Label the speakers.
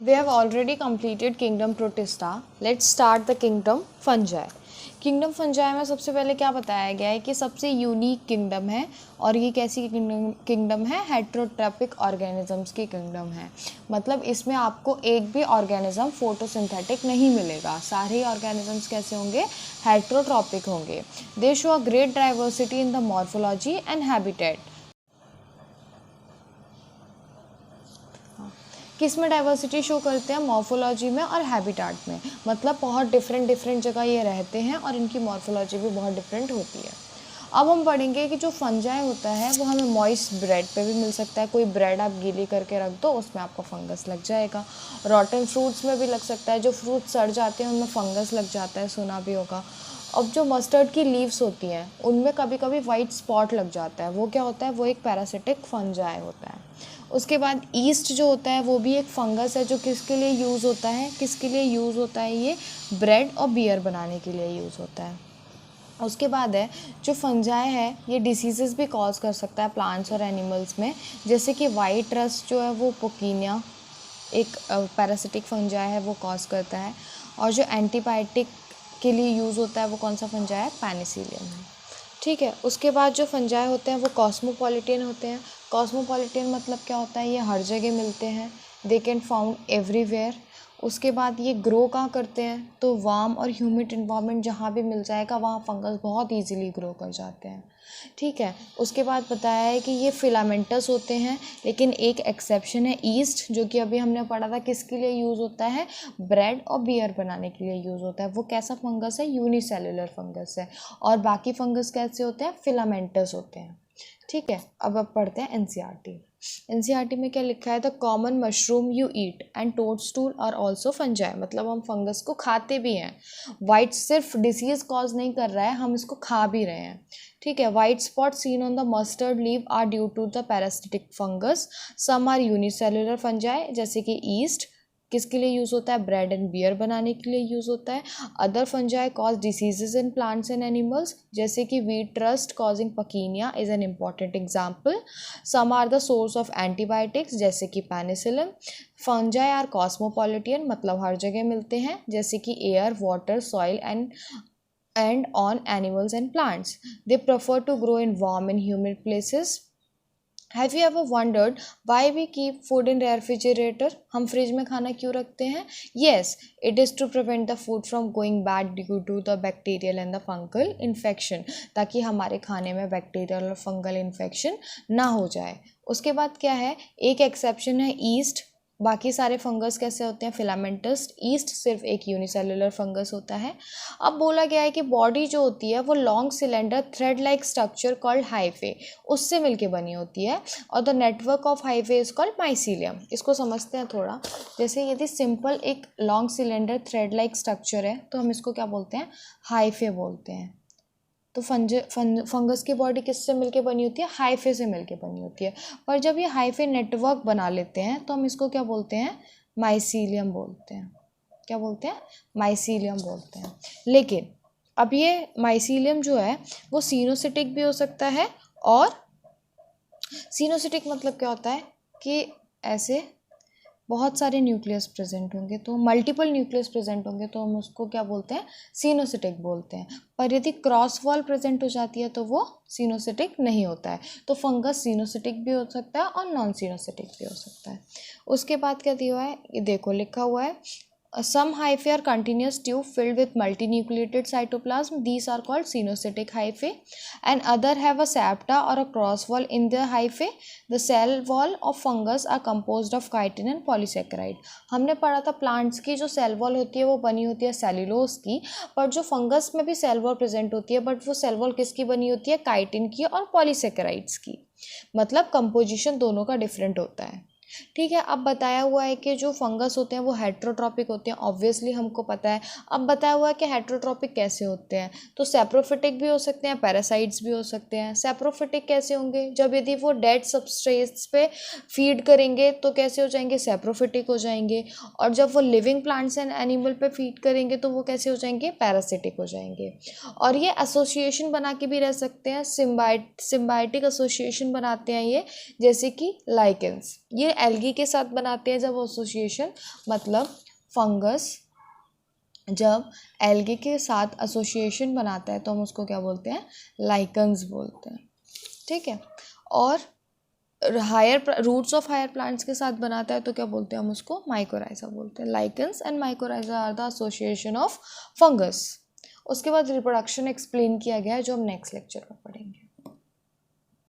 Speaker 1: We have already completed kingdom Protista. Let's start the kingdom Fungi. Kingdom fungi में सबसे पहले क्या बताया गया है कि सबसे यूनिक किंगडम है और ये कैसी किंगडम है, हेट्रोट्रॉपिक ऑर्गेनिजम्स की किंगडम है। मतलब इसमें आपको एक भी ऑर्गेनिज्म फोटोसिंथेटिक नहीं मिलेगा, सारे ही ऑर्गेनिजम्स कैसे होंगे, हेट्रोट्रॉपिक होंगे। दे show a great diversity in the morphology and habitat. किस में डाइवर्सिटी शो करते हैं, मॉर्फोलॉजी में और हैबिटेट में। मतलब बहुत डिफरेंट जगह ये रहते हैं और इनकी मॉर्फोलॉजी भी बहुत डिफरेंट होती है। अब हम पढ़ेंगे कि जो फंजाई होता है वो हमें मॉइस्ट ब्रेड पे भी मिल सकता है। कोई ब्रेड आप गीली करके रख दो, उसमें आपको फंगस लग जाएगा। रॉटन फ्रूट्स में भी लग सकता है, जो फ्रूट सड़ जाते हैं उनमें फंगस लग जाता है, सुना भी होगा। अब जो मस्टर्ड की लीव्स होती हैं उनमें कभी कभी वाइट स्पॉट लग जाता है, वो क्या होता है, वो एक पैरासिटिक फंजाई होता है। उसके बाद ईस्ट जो होता है वो भी एक फंगस है, जो किसके लिए यूज़ होता है, किसके लिए यूज़ होता है, ये ब्रेड और बियर बनाने के लिए यूज़ होता है। उसके बाद है जो फंजाई है ये डिसीज़ेस भी कॉज कर सकता है प्लांट्स और एनिमल्स में, जैसे कि वाइट रस्ट जो है वो पोकीनिया एक पैरासिटिक फंजाई है, वो कॉज करता है। और जो एंटीबायोटिक के लिए यूज़ होता है वो कौन सा फंजाई है, पेनिसिलियम है। ठीक है। उसके बाद जो फंजाई होते हैं वो कॉस्मोपॉलिटन होते हैं। कॉस्मोपॉलिटन मतलब क्या होता है, ये हर जगह मिलते हैं, दे कैन फाउंड एवरीवेयर। उसके बाद ये ग्रो कहाँ करते हैं, तो वार्म और ह्यूमिड इन्वायरमेंट जहाँ भी मिल जाएगा वहाँ फंगस बहुत इजीली ग्रो कर जाते हैं। ठीक है। उसके बाद बताया है कि ये फिलामेंटस होते हैं, लेकिन एक एक्सेप्शन है ईस्ट, जो कि अभी हमने पढ़ा था किसके लिए यूज़ होता है, ब्रेड और बियर बनाने के लिए यूज़ होता है। वो कैसा फंगस है, यूनिसेलुलर फंगस है। और बाकी फंगस कैसे होते हैं, फिलामेंटस होते हैं। ठीक है। अब पढ़ते हैं एनसीईआरटी। एनसीईआरटी में क्या लिखा है, the common mushroom you eat and toadstool are also fungi. मतलब हम फंगस को खाते भी हैं। वाइट सिर्फ डिसीज कॉज नहीं कर रहा है, हम इसको खा भी रहे हैं। ठीक है। White spot seen on the mustard leaf are due to the parasitic fungus. Some are unicellular fungi, जैसे कि ईस्ट किसके लिए यूज़ होता है, ब्रेड एंड बियर बनाने के लिए यूज़ होता है। Other fungi cause diseases in plants and animals, जैसे कि wheat rust causing Puccinia is an important example. Some are the source of antibiotics, जैसे कि पेनिसिलिन। फंजाई आर कॉस्मोपॉलिटियन, मतलब हर जगह मिलते हैं, जैसे कि air, water, soil and on animals and plants. They prefer to grow in warm and humid places. Have you ever wondered why we keep food in refrigerator? हम fridge में खाना क्यों रखते हैं? Yes, it is to prevent the food from going bad due to the bacterial and the fungal infection, ताकि हमारे खाने में बैक्टीरियल और फंगल इन्फेक्शन ना हो जाए। उसके बाद क्या है, एक एक्सेप्शन है ईस्ट, बाकी सारे फंगस कैसे होते हैं, फिलामेंटस। ईस्ट सिर्फ एक यूनिसेलुलर फंगस होता है। अब बोला गया है कि बॉडी जो होती है वो long cylinder thread like structure called hyphae, उससे मिलके बनी होती है, और the network of hyphae is called mycelium. इसको समझते हैं थोड़ा। जैसे यदि सिंपल एक long cylinder thread like structure है तो हम इसको क्या बोलते हैं, हाइफे बोलते हैं। तो फंगस की बॉडी किससे मिलके बनी होती है, हाइफे से मिलके बनी होती है। पर जब ये हाइफे नेटवर्क बना लेते हैं तो हम इसको क्या बोलते हैं, माइसीलियम बोलते हैं। क्या बोलते हैं, माइसीलियम बोलते हैं। लेकिन अब ये माइसीलियम जो है वो सिनोसिटिक भी हो सकता है। और सिनोसिटिक मतलब क्या होता है कि ऐसे बहुत सारे न्यूक्लियस प्रेजेंट होंगे, तो मल्टीपल न्यूक्लियस प्रेजेंट होंगे तो हम उसको क्या बोलते हैं, सिनोसिटिक बोलते हैं। पर यदि क्रॉस वॉल प्रेजेंट हो जाती है तो वो सिनोसिटिक नहीं होता है। तो फंगस सिनोसिटिक भी हो सकता है और नॉन सिनोसिटिक भी हो सकता है। उसके बाद क्या दिया हुआ है, ये देखो लिखा हुआ है, some hyphae are continuous tube filled with multinucleated cytoplasm. These are called sinocytic hyphae. And other have a septa or a cross wall in their hyphae. The cell wall of fungus are composed of chitin and polysaccharide. हमने पढ़ा था plants की जो cell wall होती है वो बनी होती है सेल्यूलोज की, पर जो फंगस में भी सेल वॉल प्रेजेंट होती है, बट वो सेल वॉल किसकी बनी होती है, काइटिन की और पॉलीसेकेराइड्स की। मतलब कंपोजिशन दोनों का डिफरेंट होता है। ठीक है। अब बताया हुआ है कि जो फंगस होते हैं वो हेट्रोट्रॉपिक होते हैं, ऑब्वियसली हमको पता है। अब बताया हुआ है कि हेट्रोट्रॉपिक कैसे होते हैं, तो सेप्रोफिटिक भी हो सकते हैं, पैरासाइट्स भी हो सकते हैं। सेप्रोफिटिक कैसे होंगे, जब यदि वो डेड सबस्ट्रेट्स पे फीड करेंगे तो कैसे हो जाएंगे, सेप्रोफिटिक हो जाएंगे। और जब वो लिविंग प्लांट्स एंड एनिमल पे फीड करेंगे तो वो कैसे हो जाएंगे, पैरासिटिक हो जाएंगे। और ये एसोसिएशन बना के भी रह सकते हैं, सिम्बायोटिक एसोसिएशन बनाते हैं ये, जैसे कि लाइकेंस। ये एल्गी के साथ बनाते हैं जब एसोसिएशन, मतलब फंगस जब एल्गी के साथ एसोसिएशन बनाता है तो हम उसको क्या बोलते हैं, लाइकन्स बोलते हैं, ठीक है। और रूट्स ऑफ हायर प्लांट्स के साथ बनाता है तो क्या बोलते हैं हम उसको, माइकोराइजा बोलते हैं। Lichens and mycorrhiza are the association of fungus. उसके बाद रिप्रोडक्शन एक्सप्लेन किया गया है जो हम नेक्स्ट लेक्चर में पढ़ेंगे।